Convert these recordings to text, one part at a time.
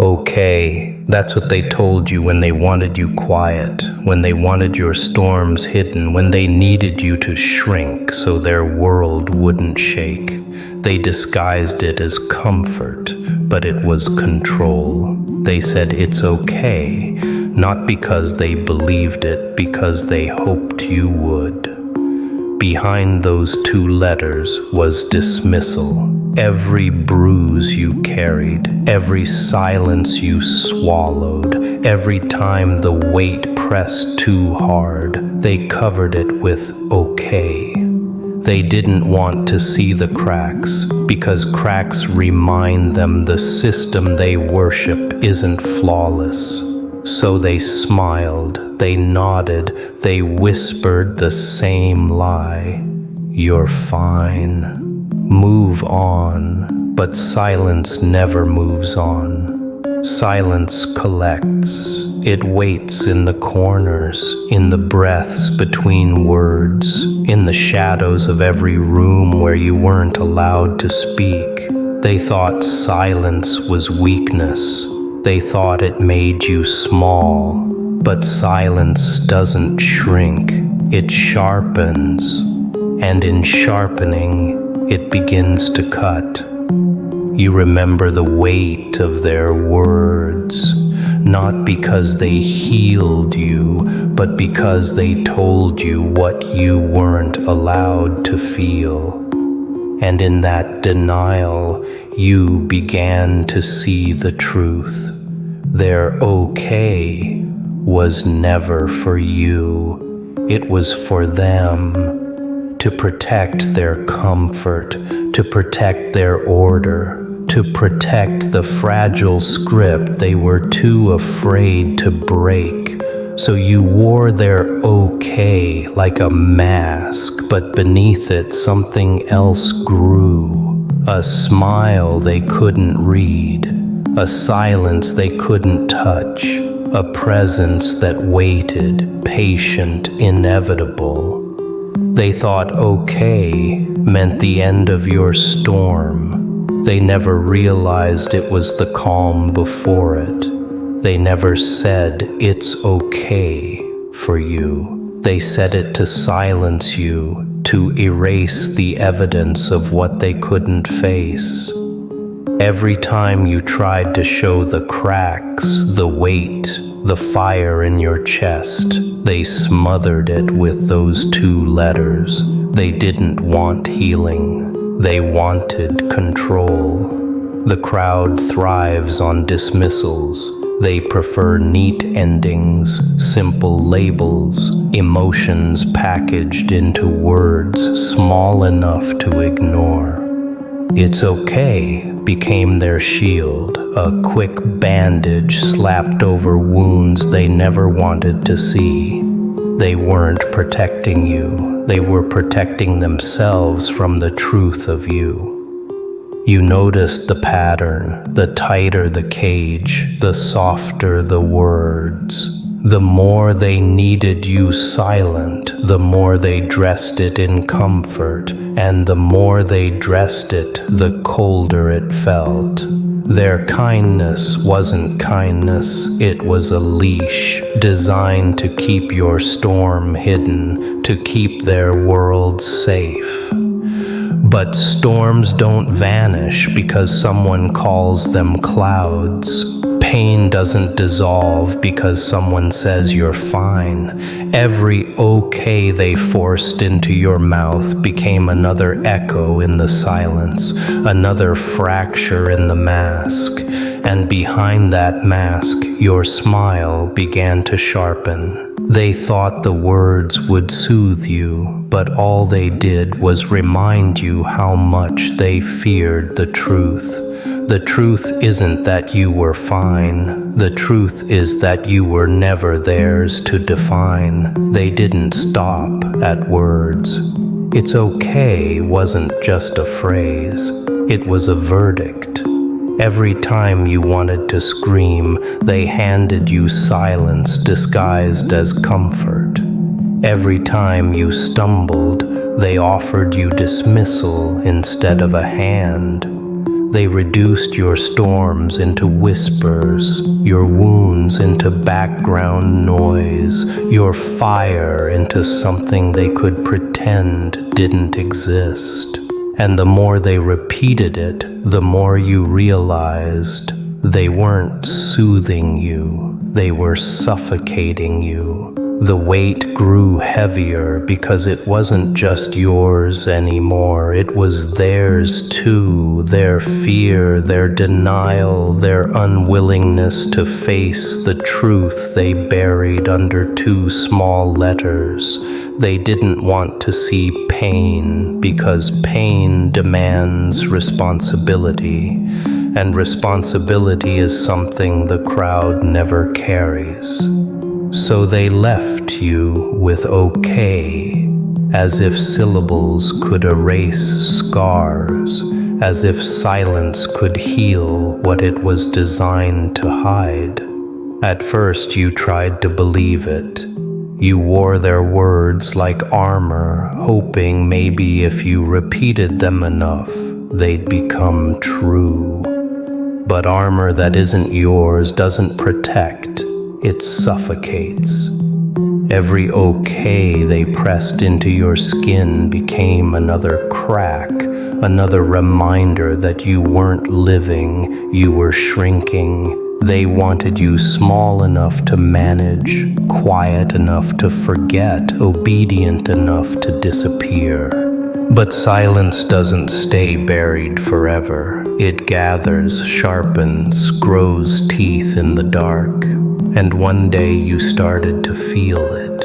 Okay, that's what they told you when they wanted you quiet, when they wanted your storms hidden, when they needed you to shrink so their world wouldn't shake. They disguised it as comfort, but it was control. They said it's okay, not because they believed it, because they hoped you would. Behind those 2 letters was dismissal. Every bruise you carried, every silence you swallowed, every time the weight pressed too hard, they covered it with okay. They didn't want to see the cracks, because cracks remind them the system they worship isn't flawless. So they smiled, they nodded, they whispered the same lie. You're fine. Move on, but silence never moves on. Silence collects. It waits in the corners, in the breaths between words, in the shadows of every room where you weren't allowed to speak. They thought silence was weakness. They thought it made you small. But silence doesn't shrink. It sharpens. And in sharpening, it begins to cut. You remember the weight of their words, not because they healed you, but because they told you what you weren't allowed to feel. And in that denial, you began to see the truth. Their okay was never for you. It was for them. To protect their comfort, to protect their order, to protect the fragile script they were too afraid to break. So you wore their okay like a mask, but beneath it something else grew. A smile they couldn't read, a silence they couldn't touch, a presence that waited, patient, inevitable. They thought okay meant the end of your storm. They never realized it was the calm before it. They never said it's okay for you. They said it to silence you, to erase the evidence of what they couldn't face. Every time you tried to show the cracks, the weight, the fire in your chest, they smothered it with those 2 letters. They didn't want healing. They wanted control. The crowd thrives on dismissals. They prefer neat endings, simple labels, emotions packaged into words small enough to ignore. It's okay became their shield, a quick bandage slapped over wounds they never wanted to see. They weren't protecting you. They were protecting themselves from the truth of you. You noticed the pattern. The tighter the cage, the softer the words. The more they needed you silent, the more they dressed it in comfort, and the more they dressed it, the colder it felt. Their kindness wasn't kindness, it was a leash designed to keep your storm hidden, to keep their world safe. But storms don't vanish because someone calls them clouds. Pain doesn't dissolve because someone says you're fine. Every okay they forced into your mouth became another echo in the silence, another fracture in the mask. And behind that mask, your smile began to sharpen. They thought the words would soothe you, but all they did was remind you how much they feared the truth. The truth isn't that you were fine. The truth is that you were never theirs to define. They didn't stop at words. It's okay wasn't just a phrase. It was a verdict. Every time you wanted to scream, they handed you silence disguised as comfort. Every time you stumbled, they offered you dismissal instead of a hand. They reduced your storms into whispers, your wounds into background noise, your fire into something they could pretend didn't exist. And the more they repeated it, the more you realized they weren't soothing you, they were suffocating you. The weight grew heavier because it wasn't just yours anymore, it was theirs too, their fear, their denial, their unwillingness to face the truth they buried under 2 small letters. They didn't want to see pain because pain demands responsibility, and responsibility is something the crowd never carries. So they left you with okay, as if syllables could erase scars, as if silence could heal what it was designed to hide. At first you tried to believe it. You wore their words like armor, hoping maybe if you repeated them enough, they'd become true. But armor that isn't yours doesn't protect. It suffocates. Every okay they pressed into your skin became another crack, another reminder that you weren't living, you were shrinking. They wanted you small enough to manage, quiet enough to forget, obedient enough to disappear. But silence doesn't stay buried forever. It gathers, sharpens, grows teeth in the dark. And one day you started to feel it.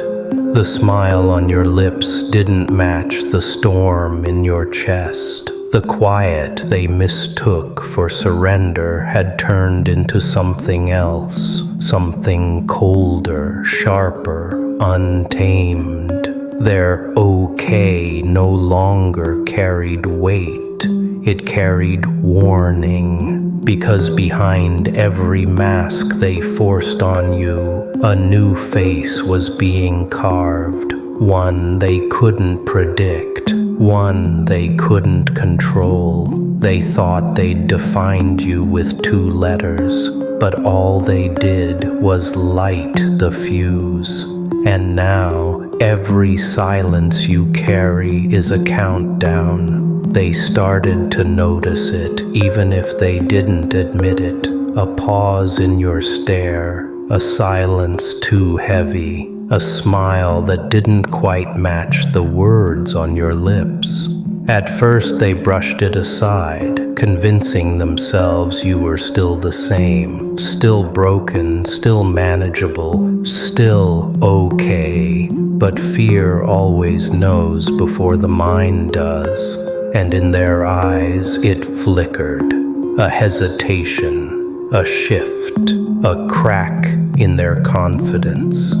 The smile on your lips didn't match the storm in your chest. The quiet they mistook for surrender had turned into something else, something colder, sharper, untamed. Their okay no longer carried weight. It carried warning. Because behind every mask they forced on you, a new face was being carved, one they couldn't predict, one they couldn't control. They thought they'd defined you with 2 letters, but all they did was light the fuse. And now, every silence you carry is a countdown. They started to notice it, even if they didn't admit it. A pause in your stare, a silence too heavy, a smile that didn't quite match the words on your lips. At first they brushed it aside, convincing themselves you were still the same, still broken, still manageable, still okay. But fear always knows before the mind does. And in their eyes it flickered, a hesitation, a shift, a crack in their confidence.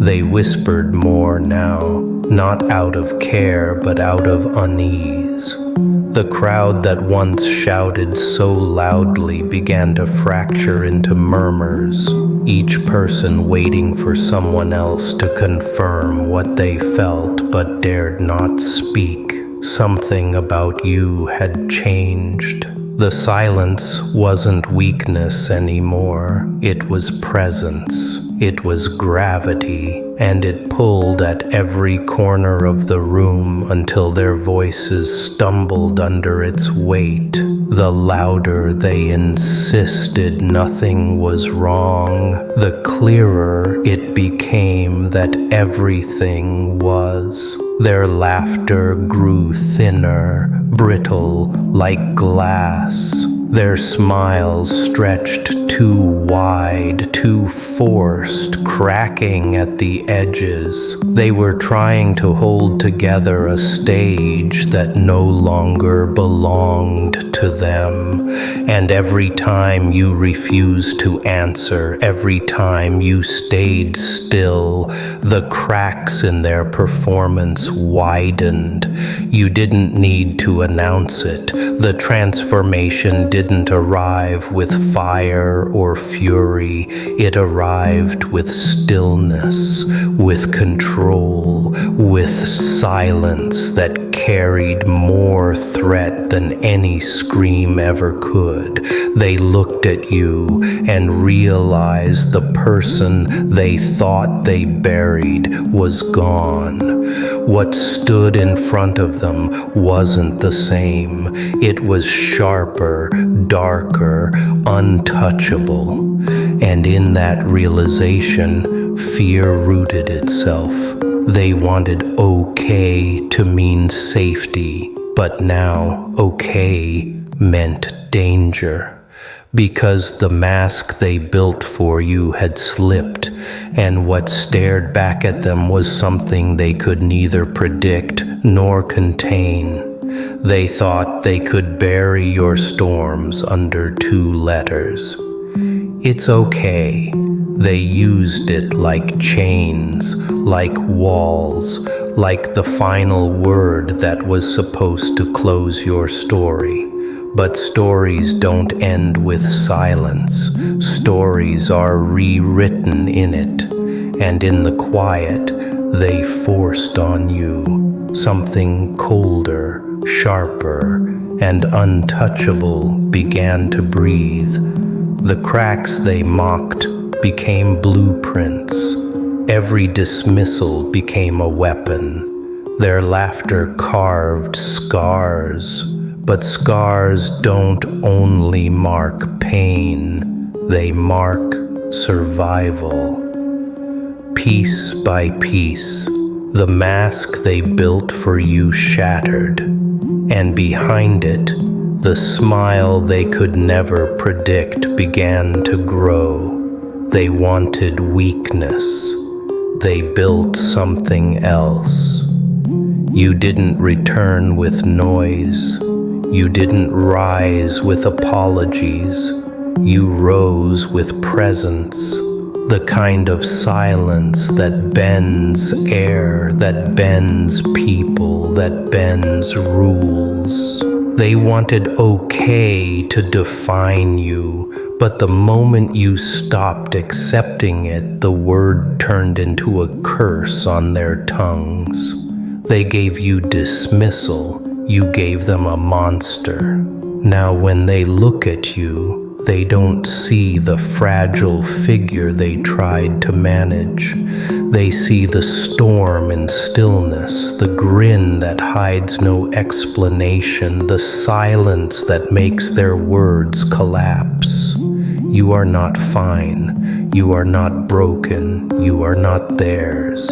They whispered more now, not out of care but out of unease. The crowd that once shouted so loudly began to fracture into murmurs, each person waiting for someone else to confirm what they felt but dared not speak. Something about you had changed. The silence wasn't weakness anymore. It was presence. It was gravity, and it pulled at every corner of the room until their voices stumbled under its weight. The louder they insisted nothing was wrong, the clearer it became that everything was. Their laughter grew thinner, brittle, like glass. Their smiles stretched too wide, too forced, cracking at the edges. They were trying to hold together a stage that no longer belonged to them. And every time you refused to answer, every time you stayed still, the cracks in their performance widened. You didn't need to announce it. The transformation didn't arrive with fire or fury. It arrived with stillness, with control, with silence that carried more threat than any scream ever could. They looked at you and realized the person they thought they buried was gone. What stood in front of them wasn't the same. It was sharper, darker, untouchable. And in that realization, fear rooted itself. They wanted okay to mean safety, but now okay meant danger. Because the mask they built for you had slipped, and what stared back at them was something they could neither predict nor contain. They thought they could bury your storms under 2 letters. It's okay. They used it like chains, like walls, like the final word that was supposed to close your story. But stories don't end with silence. Stories are rewritten in it, and in the quiet, they forced on you something colder, sharper, and untouchable began to breathe. The cracks they mocked became blueprints. Every dismissal became a weapon. Their laughter carved scars. But scars don't only mark pain, they mark survival. Piece by piece, the mask they built for you shattered, and behind it, the smile they could never predict began to grow. They wanted weakness. They built something else. You didn't return with noise. You didn't rise with apologies. You rose with presence, the kind of silence that bends air, that bends people, that bends rules. They wanted okay to define you, but the moment you stopped accepting it, the word turned into a curse on their tongues. They gave you dismissal. You gave them a monster. Now when they look at you, they don't see the fragile figure they tried to manage. They see the storm in stillness, the grin that hides no explanation, the silence that makes their words collapse. You are not fine. You are not broken. You are not theirs.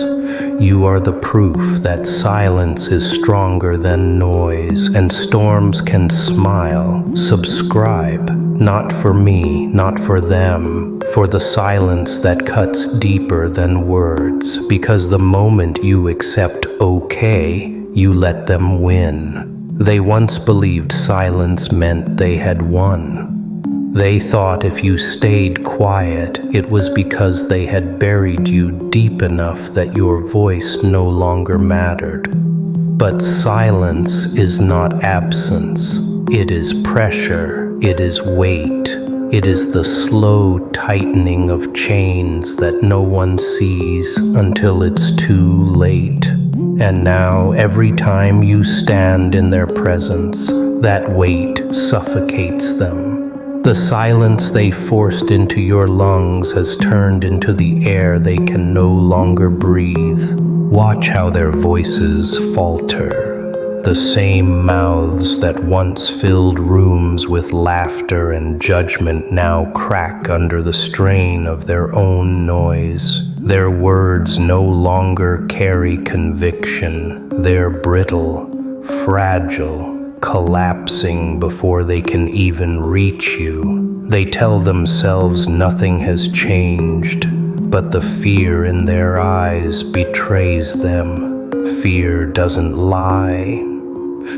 You are the proof that silence is stronger than noise, and storms can smile. Subscribe, not for me, not for them, for the silence that cuts deeper than words, because the moment you accept okay, you let them win. They once believed silence meant they had won. They thought if you stayed quiet, it was because they had buried you deep enough that your voice no longer mattered. But silence is not absence. It is pressure. It is weight. It is the slow tightening of chains that no one sees until it's too late. And now, every time you stand in their presence, that weight suffocates them. The silence they forced into your lungs has turned into the air they can no longer breathe. Watch how their voices falter. The same mouths that once filled rooms with laughter and judgment now crack under the strain of their own noise. Their words no longer carry conviction. They're brittle, fragile, collapsing before they can even reach you. They tell themselves nothing has changed, but the fear in their eyes betrays them. Fear doesn't lie.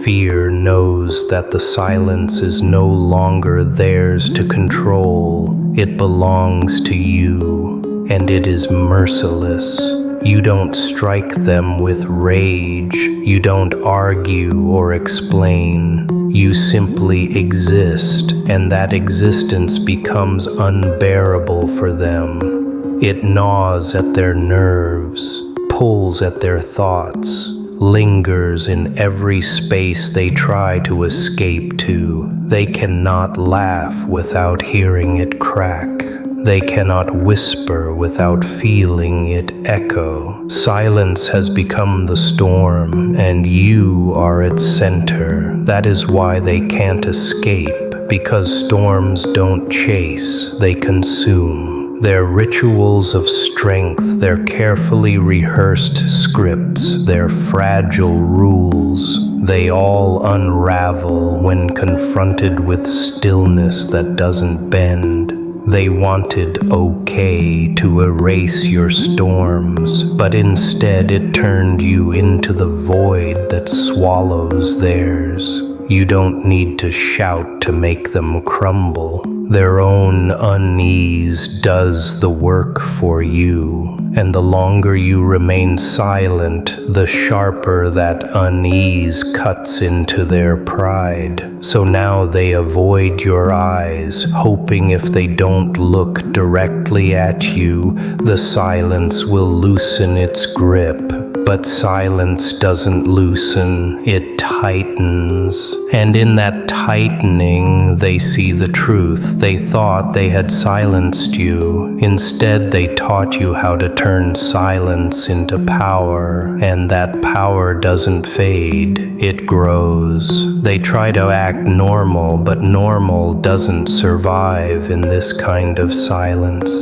Fear knows that the silence is no longer theirs to control. It belongs to you, and it is merciless. You don't strike them with rage. You don't argue or explain. You simply exist, and that existence becomes unbearable for them. It gnaws at their nerves, pulls at their thoughts, lingers in every space they try to escape to. They cannot laugh without hearing it crack. They cannot whisper without feeling it echo. Silence has become the storm, and you are its center. That is why they can't escape, because storms don't chase, they consume. Their rituals of strength, their carefully rehearsed scripts, their fragile rules, they all unravel when confronted with stillness that doesn't bend. They wanted okay to erase your storms, but instead it turned you into the void that swallows theirs. You don't need to shout to make them crumble. Their own unease does the work for you, and the longer you remain silent, the sharper that unease cuts into their pride. So now they avoid your eyes, hoping if they don't look directly at you, the silence will loosen its grip. But silence doesn't loosen, it tightens. And in that tightening, they see the truth. They thought they had silenced you. Instead, they taught you how to turn silence into power. And that power doesn't fade, it grows. They try to act normal, but normal doesn't survive in this kind of silence.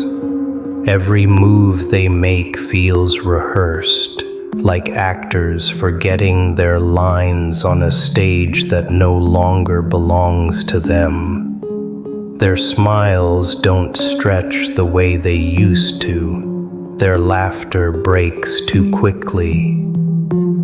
Every move they make feels rehearsed, like actors forgetting their lines on a stage that no longer belongs to them. Their smiles don't stretch the way they used to. Their laughter breaks too quickly.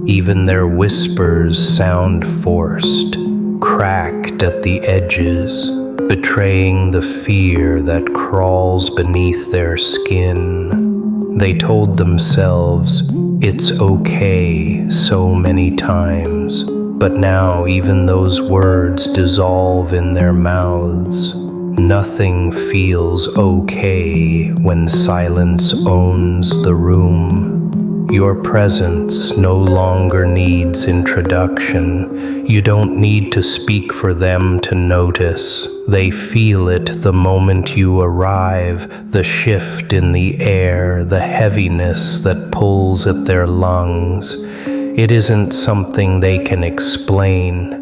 Even their whispers sound forced, cracked at the edges, betraying the fear that crawls beneath their skin. They told themselves, "It's okay," so many times, but now even those words dissolve in their mouths. Nothing feels okay when silence owns the room. Your presence no longer needs introduction. You don't need to speak for them to notice. They feel it the moment you arrive, the shift in the air, the heaviness that pulls at their lungs. It isn't something they can explain,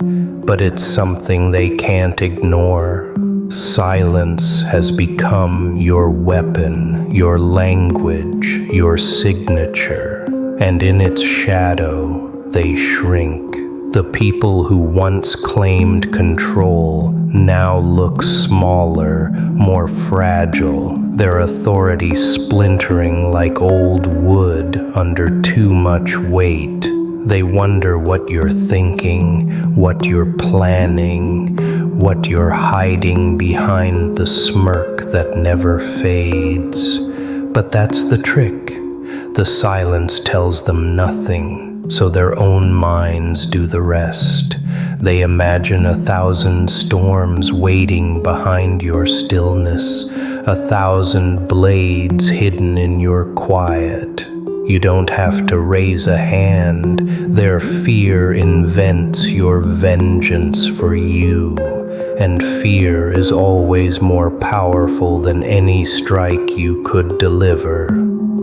but it's something they can't ignore. Silence has become your weapon, your language, your signature, and in its shadow, they shrink. The people who once claimed control now look smaller, more fragile, their authority splintering like old wood under too much weight. They wonder what you're thinking, what you're planning, what you're hiding behind the smirk that never fades. But that's the trick. The silence tells them nothing, so their own minds do the rest. They imagine 1,000 storms waiting behind your stillness, 1,000 blades hidden in your quiet. You don't have to raise a hand. Their fear invents your vengeance for you. And fear is always more powerful than any strike you could deliver.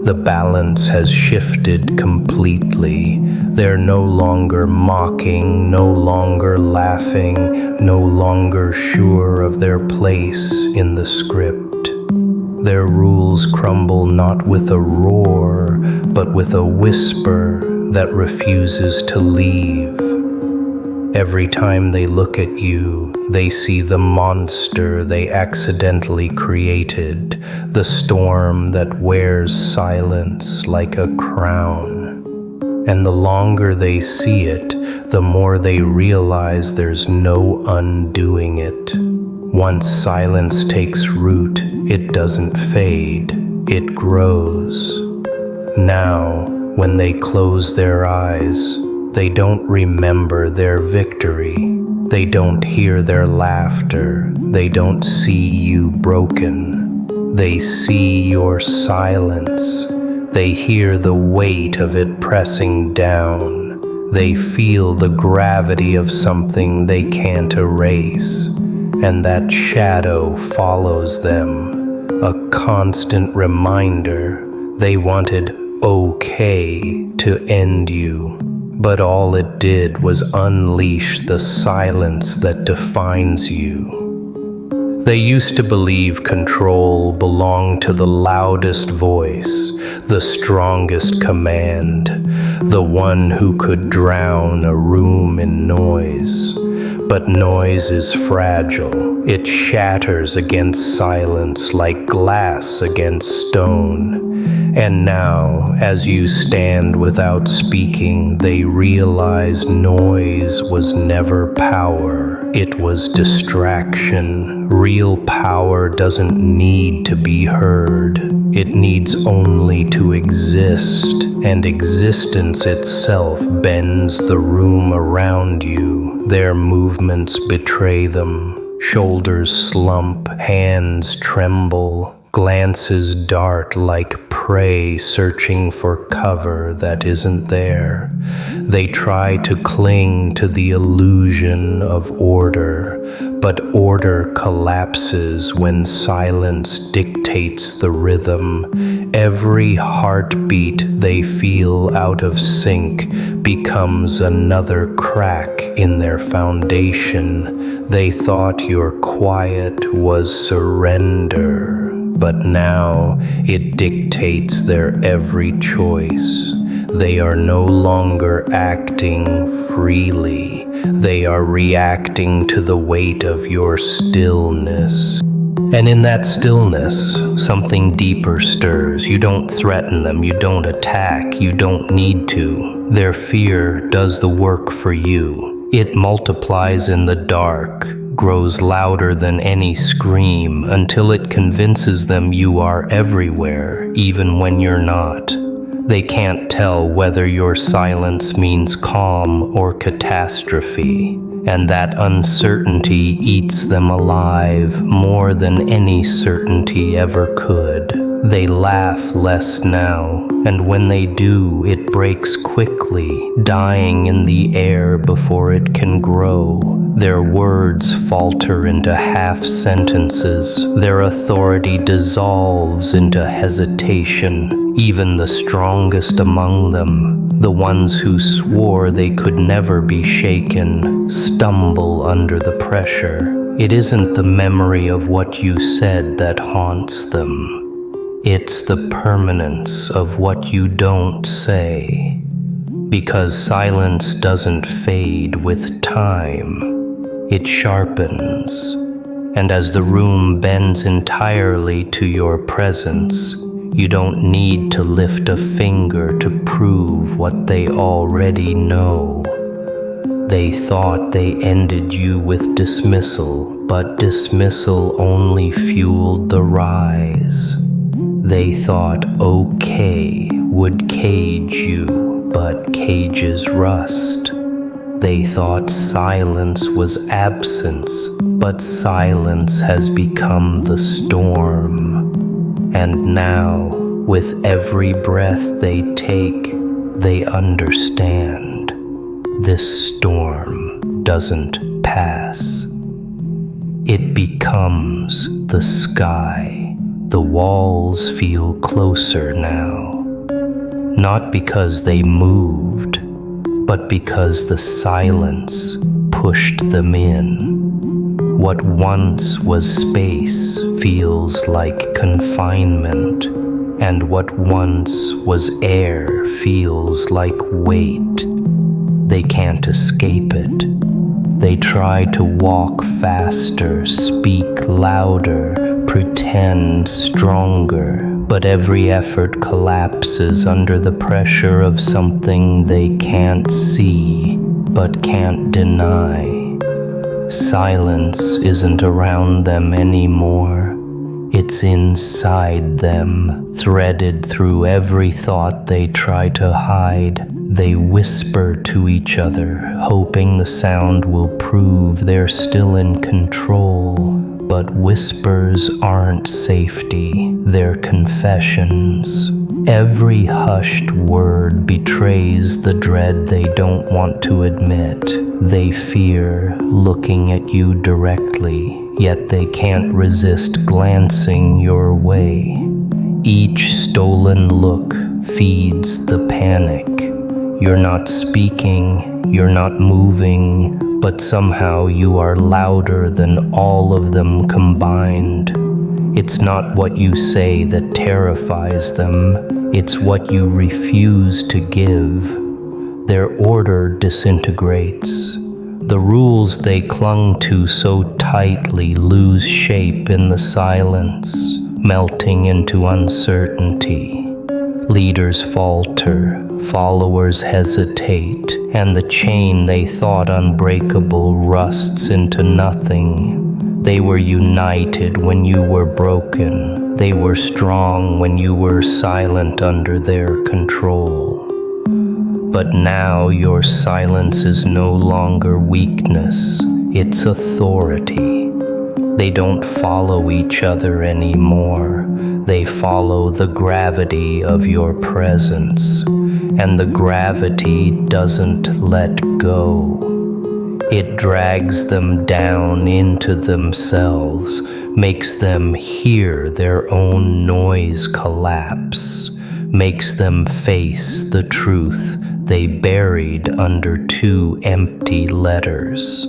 The balance has shifted completely. They're no longer mocking, no longer laughing, no longer sure of their place in the script. Their rules crumble not with a roar, but with a whisper that refuses to leave. Every time they look at you, they see the monster they accidentally created, the storm that wears silence like a crown. And the longer they see it, the more they realize there's no undoing it. Once silence takes root, it doesn't fade, it grows. Now, when they close their eyes, they don't remember their victory. They don't hear their laughter. They don't see you broken. They see your silence. They hear the weight of it pressing down. They feel the gravity of something they can't erase, and that shadow follows them, a constant reminder. They wanted okay to end you, but all it did was unleash the silence that defines you. They used to believe control belonged to the loudest voice, the strongest command, the one who could drown a room in noise. But noise is fragile. It shatters against silence like glass against stone. And now, as you stand without speaking, they realize noise was never power. It was distraction. Real power doesn't need to be heard. It needs only to exist, and existence itself bends the room around you. Their movements betray them. Shoulders slump, hands tremble, glances dart like prey searching for cover that isn't there. They try to cling to the illusion of order, but order collapses when silence dictates the rhythm. Every heartbeat they feel out of sync becomes another crack in their foundation. They thought your quiet was surrender, but now it dictates their every choice. They are no longer acting freely. They are reacting to the weight of your stillness. And in that stillness, something deeper stirs. You don't threaten them, you don't attack, you don't need to. Their fear does the work for you. It multiplies in the dark, grows louder than any scream until it convinces them you are everywhere, even when you're not. They can't tell whether your silence means calm or catastrophe, and that uncertainty eats them alive more than any certainty ever could. They laugh less now, and when they do, it breaks quickly, dying in the air before it can grow. Their words falter into half-sentences. Their authority dissolves into hesitation. Even the strongest among them, the ones who swore they could never be shaken, stumble under the pressure. It isn't the memory of what you said that haunts them. It's the permanence of what you don't say. Because silence doesn't fade with time. It sharpens, and as the room bends entirely to your presence, you don't need to lift a finger to prove what they already know. They thought they ended you with dismissal, but dismissal only fueled the rise. They thought okay would cage you, but cages rust. They thought silence was absence, but silence has become the storm. And now, with every breath they take, they understand. This storm doesn't pass. It becomes the sky. The walls feel closer now. Not because they moved, but because the silence pushed them in. What once was space feels like confinement, and what once was air feels like weight. They can't escape it. They try to walk faster, speak louder, pretend stronger, but every effort collapses under the pressure of something they can't see, but can't deny. Silence isn't around them anymore. It's inside them, threaded through every thought they try to hide. They whisper to each other, hoping the sound will prove they're still in control. But whispers aren't safety, they're confessions. Every hushed word betrays the dread they don't want to admit. They fear looking at you directly, yet they can't resist glancing your way. Each stolen look feeds the panic. You're not speaking, you're not moving, but somehow you are louder than all of them combined. It's not what you say that terrifies them, it's what you refuse to give. Their order disintegrates. The rules they clung to so tightly lose shape in the silence, melting into uncertainty. Leaders falter, followers hesitate, and the chain they thought unbreakable rusts into nothing. They were united when you were broken. They were strong when you were silent under their control. But now your silence is no longer weakness, it's authority. They don't follow each other anymore. They follow the gravity of your presence, and the gravity doesn't let go. It drags them down into themselves, makes them hear their own noise collapse, makes them face the truth they buried under 2 empty letters.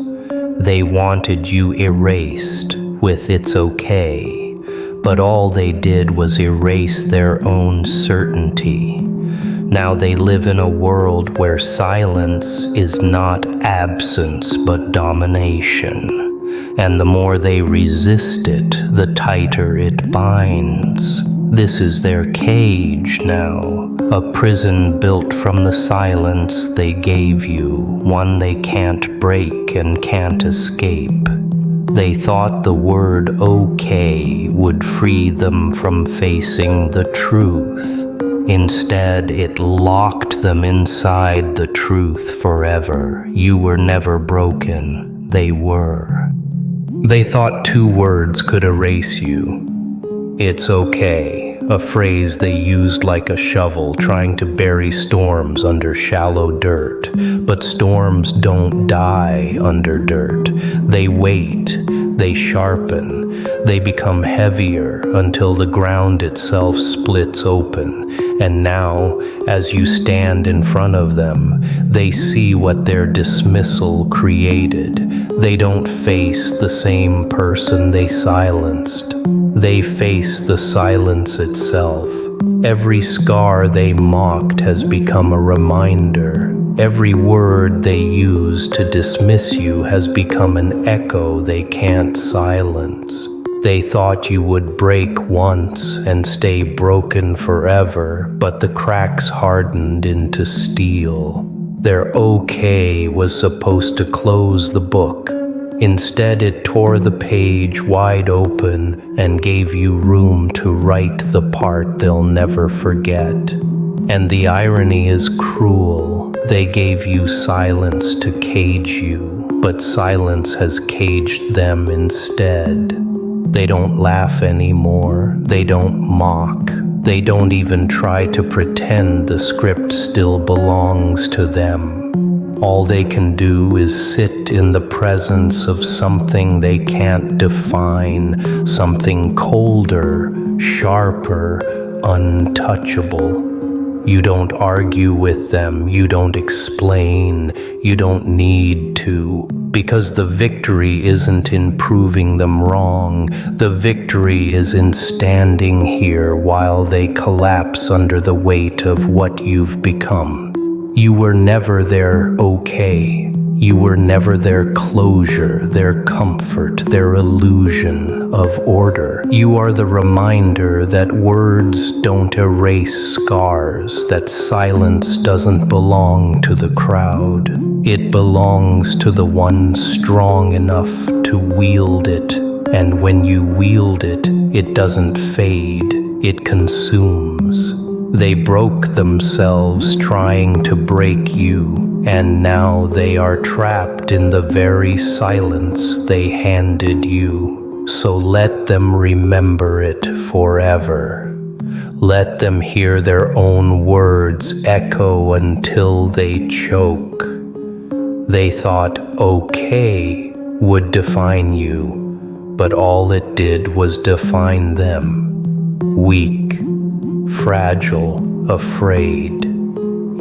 They wanted you erased with "it's okay," but all they did was erase their own certainty. Now they live in a world where silence is not absence but domination, and the more they resist it, the tighter it binds. This is their cage now, a prison built from the silence they gave you, one they can't break and can't escape. They thought the word "okay" would free them from facing the truth. Instead, it locked them inside the truth forever. You were never broken, they were. They thought 2 words could erase you. "It's okay," a phrase they used like a shovel, trying to bury storms under shallow dirt. But storms don't die under dirt. They wait, they sharpen, they become heavier until the ground itself splits open. And now, as you stand in front of them, they see what their dismissal created. They don't face the same person they silenced. They face the silence itself. Every scar they mocked has become a reminder. Every word they used to dismiss you has become an echo they can't silence. They thought you would break once and stay broken forever, but the cracks hardened into steel. Their "okay" was supposed to close the book. Instead, it tore the page wide open and gave you room to write the part they'll never forget. And the irony is cruel. They gave you silence to cage you, but silence has caged them instead. They don't laugh anymore. They don't mock. They don't even try to pretend the script still belongs to them. All they can do is sit in the presence of something they can't define, something colder, sharper, untouchable. You don't argue with them, you don't explain, you don't need to, because the victory isn't in proving them wrong. The victory is in standing here while they collapse under the weight of what you've become. You were never their "okay." You were never their closure, their comfort, their illusion of order. You are the reminder that words don't erase scars, that silence doesn't belong to the crowd. It belongs to the one strong enough to wield it. And when you wield it, it doesn't fade, it consumes. They broke themselves trying to break you, and now they are trapped in the very silence they handed you. So let them remember it forever. Let them hear their own words echo until they choke. They thought okay would define you, but all it did was define them. Weak, fragile, afraid.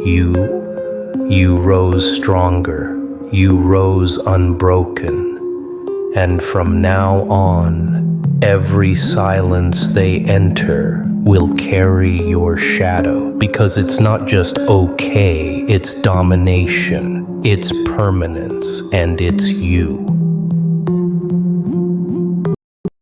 You rose stronger. You rose unbroken. And from now on, every silence they enter will carry your shadow, because it's not just okay, it's domination, it's permanence, and it's you.